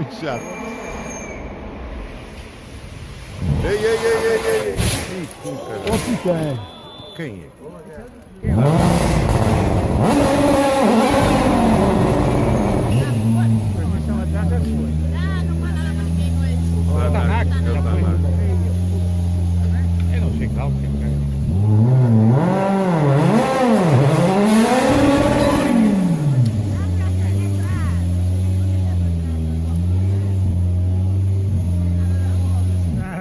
muito chato. Ei, ei, ei, ei, ei. Ih, caralho. Quem é? Eu não sei qual que é.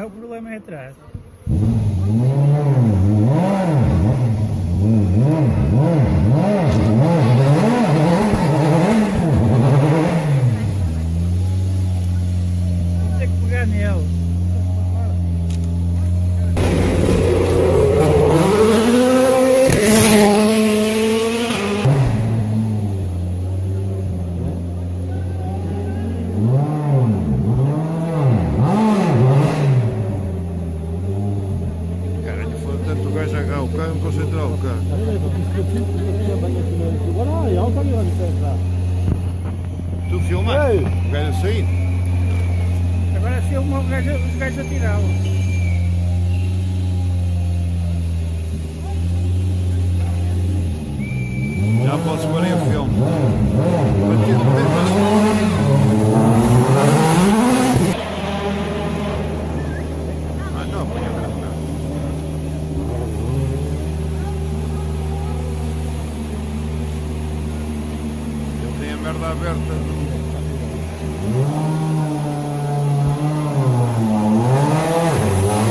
O problema é atrás. Tem que pegar nele. Caralho, foi tanto gajo agarrar o carro, não concentrar o carro. Tu filmaste? O gajo a sair? Agora filma os gajos a tirá-lo. Já posso pôr em filme. Batido mesmo. Ah não, põe a câmera. Ele tem a merda aberta.